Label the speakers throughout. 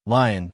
Speaker 1: Lion,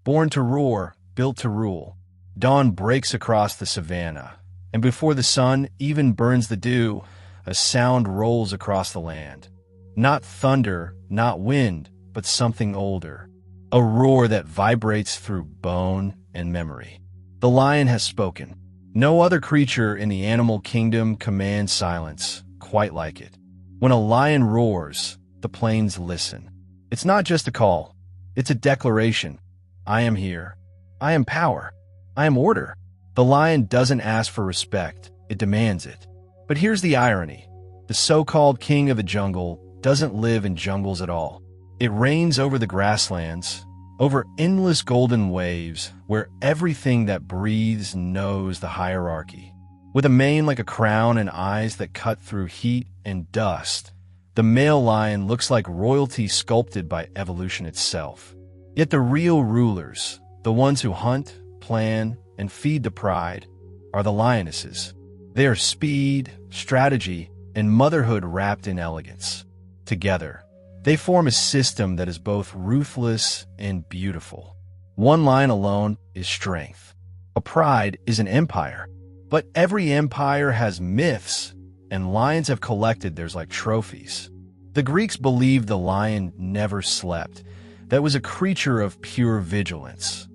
Speaker 1: born to roar, built to rule. Dawn breaks across the savannah, and before the sun even burns the dew, a sound rolls across the land. Not thunder, not wind, but something older. A roar that vibrates through bone and memory. The lion has spoken. No other creature in the animal kingdom commands silence quite like it. When a lion roars, the plains listen. It's not just a call. It's a declaration. I am here. I am power. I am order. The lion doesn't ask for respect. It demands it. But here's the irony. The so-called king of the jungle doesn't live in jungles at all. It reigns over the grasslands, over endless golden waves where everything that breathes knows the hierarchy. With a mane like a crown and eyes that cut through heat and dust, the male lion looks like royalty sculpted by evolution itself. Yet the real rulers, the ones who hunt, plan, and feed the pride, are the lionesses. They are speed, strategy, and motherhood wrapped in elegance. Together, they form a system that is both ruthless and beautiful. One lion alone is strength. A pride is an empire. But every empire has myths, and lions have collected theirs like trophies. The Greeks believed the lion never slept. That was a creature of pure vigilance.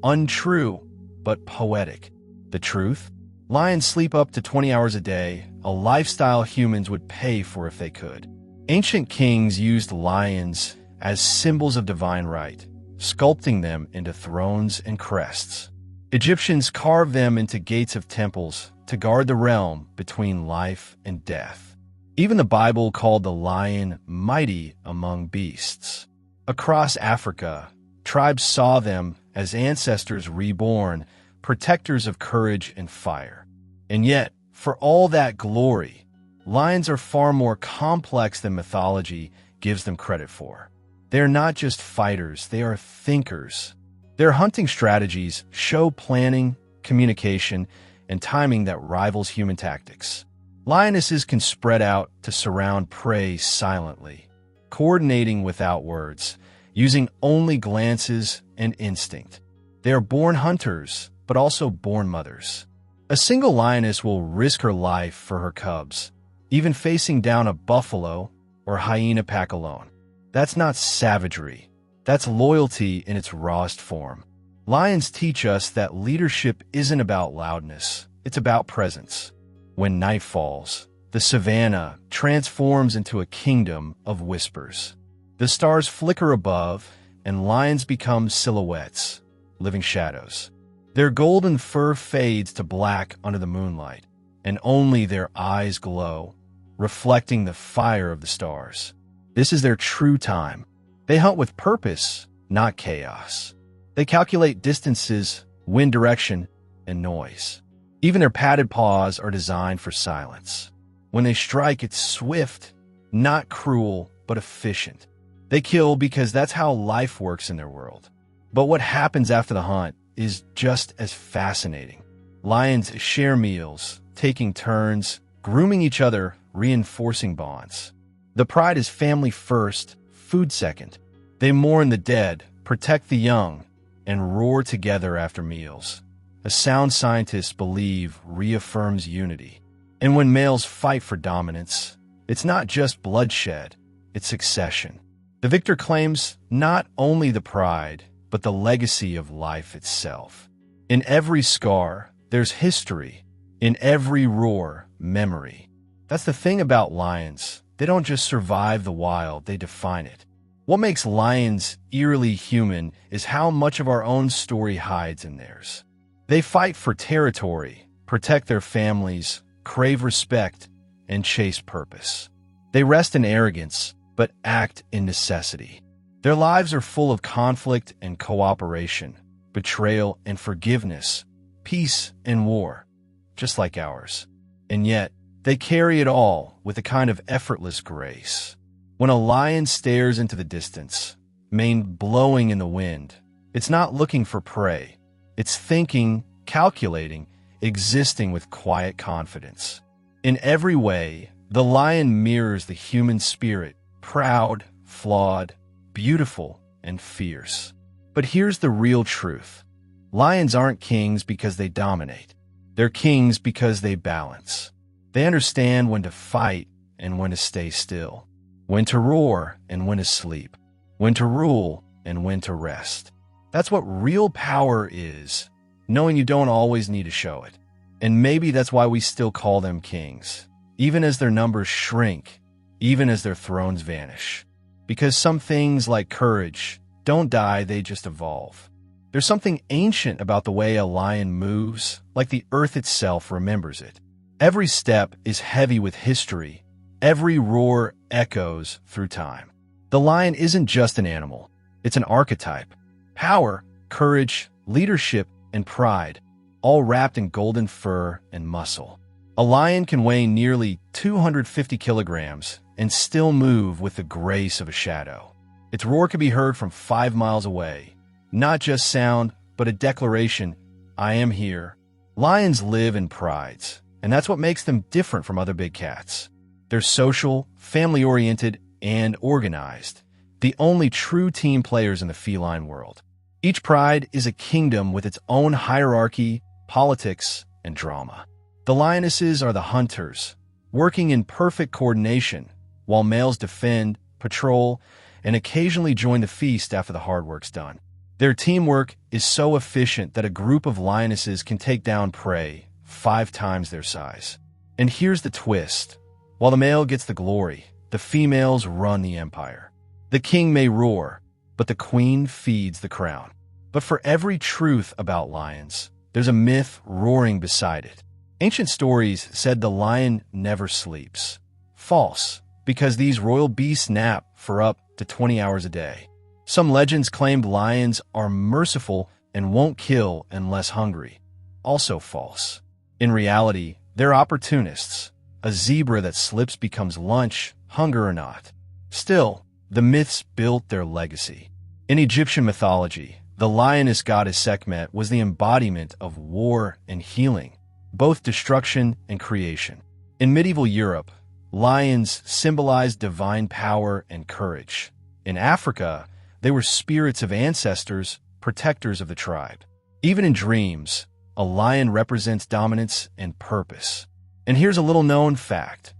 Speaker 1: Untrue, but poetic. The truth? Lions sleep up to 20 hours a day, a lifestyle humans would pay for if they could. Ancient kings used lions as symbols of divine right, sculpting them into thrones and crests. Egyptians carved them into gates of temples to guard the realm between life and death. Even the Bible called the lion mighty among beasts. Across Africa, tribes saw them as ancestors reborn, protectors of courage and fire. And yet, for all that glory, lions are far more complex than mythology gives them credit for. They are not just fighters, they are thinkers. Their hunting strategies show planning, communication, and timing that rivals human tactics. Lionesses can spread out to surround prey silently, coordinating without words, using only glances and instinct. They are born hunters, but also born mothers. A single lioness will risk her life for her cubs, even facing down a buffalo or hyena pack alone. That's not savagery. That's loyalty in its rawest form. Lions teach us that leadership isn't about loudness, it's about presence. When night falls, the savannah transforms into a kingdom of whispers. The stars flicker above, and lions become silhouettes, living shadows. Their golden fur fades to black under the moonlight, and only their eyes glow, reflecting the fire of the stars. This is their true time. They hunt with purpose, not chaos. They calculate distances, wind direction, and noise. Even their padded paws are designed for silence. When they strike, it's swift, not cruel, but efficient. They kill because that's how life works in their world. But what happens after the hunt is just as fascinating. Lions share meals, taking turns, grooming each other, reinforcing bonds. The pride is family first, food second. They mourn the dead, protect the young, and roar together after meals. A sound scientists believe reaffirms unity. And when males fight for dominance, it's not just bloodshed, it's succession. The victor claims not only the pride, but the legacy of life itself. In every scar, there's history. In every roar, memory. That's the thing about lions. They don't just survive the wild, they define it. What makes lions eerily human is how much of our own story hides in theirs. They fight for territory, protect their families, crave respect, and chase purpose. They rest in arrogance, but act in necessity. Their lives are full of conflict and cooperation, betrayal and forgiveness, peace and war, just like ours. And yet, they carry it all with a kind of effortless grace. When a lion stares into the distance, mane blowing in the wind, it's not looking for prey. It's thinking, calculating, existing with quiet confidence. In every way, the lion mirrors the human spirit, proud, flawed, beautiful, and fierce. But here's the real truth. Lions aren't kings because they dominate. They're kings because they balance. They understand when to fight and when to stay still, when to roar and when to sleep, when to rule and when to rest. That's what real power is, knowing you don't always need to show it. And maybe that's why we still call them kings, even as their numbers shrink, even as their thrones vanish. Because some things like courage don't die, they just evolve. There's something ancient about the way a lion moves, like the earth itself remembers it. Every step is heavy with history. Every roar echoes through time. The lion isn't just an animal. It's an archetype. Power, courage, leadership, and pride, all wrapped in golden fur and muscle. A lion can weigh nearly 250 kilograms and still move with the grace of a shadow. Its roar can be heard from 5 miles away. Not just sound, but a declaration, I am here. Lions live in prides, and that's what makes them different from other big cats. They're social, family-oriented, and organized, the only true team players in the feline world. Each pride is a kingdom with its own hierarchy, politics, and drama. The lionesses are the hunters, working in perfect coordination, while males defend, patrol, and occasionally join the feast after the hard work's done. Their teamwork is so efficient that a group of lionesses can take down prey 5 times their size. And here's the twist. While the male gets the glory, the females run the empire. The king may roar, but the queen feeds the crown. But for every truth about lions, there's a myth roaring beside it. Ancient stories said the lion never sleeps. False, because these royal beasts nap for up to 20 hours a day. Some legends claimed lions are merciful and won't kill unless hungry. Also false. In reality, they're opportunists. A zebra that slips becomes lunch, hunger or not. Still, the myths built their legacy. In Egyptian mythology, the lioness goddess Sekhmet was the embodiment of war and healing, both destruction and creation. In medieval Europe, lions symbolized divine power and courage. In Africa, they were spirits of ancestors, protectors of the tribe. Even in dreams, a lion represents dominance and purpose. And here's a little-known fact.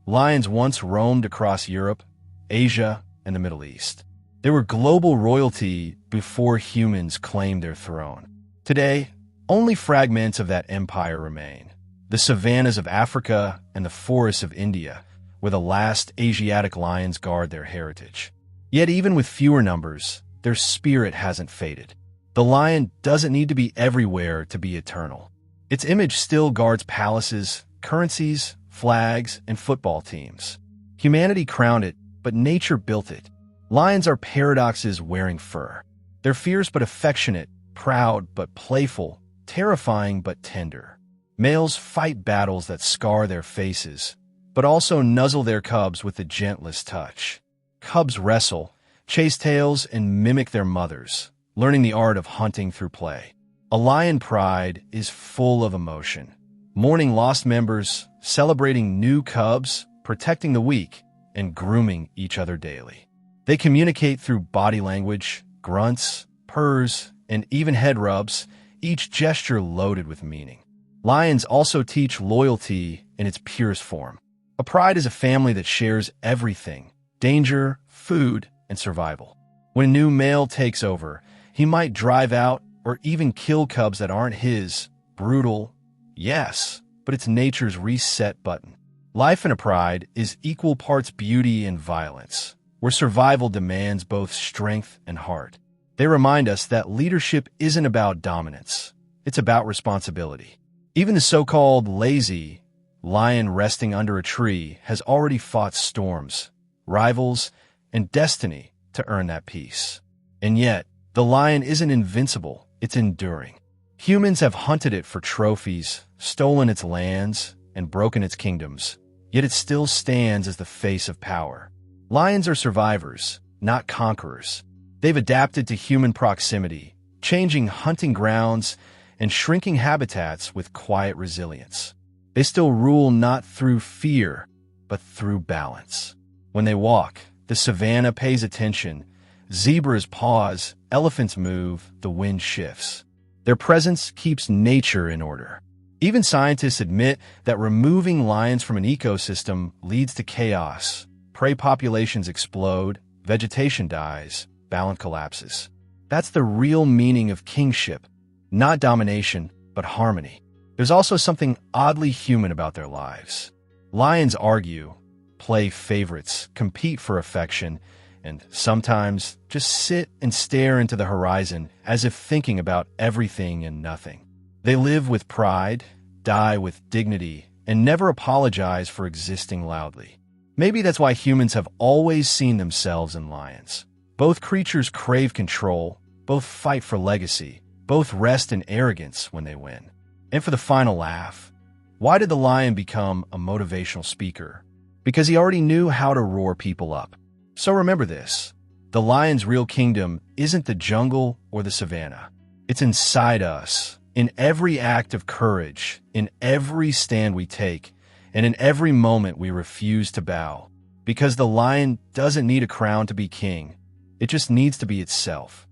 Speaker 1: Lions once roamed across Europe, Asia, and the Middle East. They were global royalty before humans claimed their throne. Today, only fragments of that empire remain. The savannas of Africa and the forests of India, where the last Asiatic lions guard their heritage. Yet even with fewer numbers, their spirit hasn't faded. The lion doesn't need to be everywhere to be eternal. Its image still guards palaces, currencies, flags, and football teams. Humanity crowned it, but nature built it. Lions are paradoxes wearing fur. They're fierce but affectionate, proud but playful, terrifying but tender. Males fight battles that scar their faces, but also nuzzle their cubs with the gentlest touch. Cubs wrestle, chase tails, and mimic their mothers, learning the art of hunting through play. A lion pride is full of emotion. Mourning lost members, celebrating new cubs, protecting the weak, and grooming each other daily. They communicate through body language, grunts, purrs, and even head rubs, each gesture loaded with meaning. Lions also teach loyalty in its purest form. A pride is a family that shares everything: danger, food, and survival. When a new male takes over, he might drive out or even kill cubs that aren't his. Brutal, yes, but it's nature's reset button. Life in a pride is equal parts beauty and violence, where survival demands both strength and heart. They remind us that leadership isn't about dominance. It's about responsibility. Even the so-called lazy lion resting under a tree has already fought storms, rivals, and destiny to earn that peace. And yet, the lion isn't invincible, it's enduring. Humans have hunted it for trophies, stolen its lands, and broken its kingdoms, yet it still stands as the face of power. Lions are survivors, not conquerors. They've adapted to human proximity, changing hunting grounds and shrinking habitats with quiet resilience. They still rule not through fear, but through balance. When they walk, the savanna pays attention, Zebras pause, elephants move, the wind shifts. Their presence keeps nature in order. Even scientists admit that removing lions from an ecosystem leads to chaos. Prey populations explode, vegetation dies, balance collapses. That's the real meaning of kingship, not domination, but harmony. There's also something oddly human about their lives. Lions argue, play favorites, compete for affection, and sometimes just sit and stare into the horizon as if thinking about everything and nothing. They live with pride, die with dignity, and never apologize for existing loudly. Maybe that's why humans have always seen themselves in lions. Both creatures crave control, both fight for legacy, both rest in arrogance when they win. And for the final laugh, why did the lion become a motivational speaker? Because he already knew how to roar people up. So remember this, the lion's real kingdom isn't the jungle or the savannah. It's inside us, in every act of courage, in every stand we take, and in every moment we refuse to bow. Because the lion doesn't need a crown to be king. It just needs to be itself.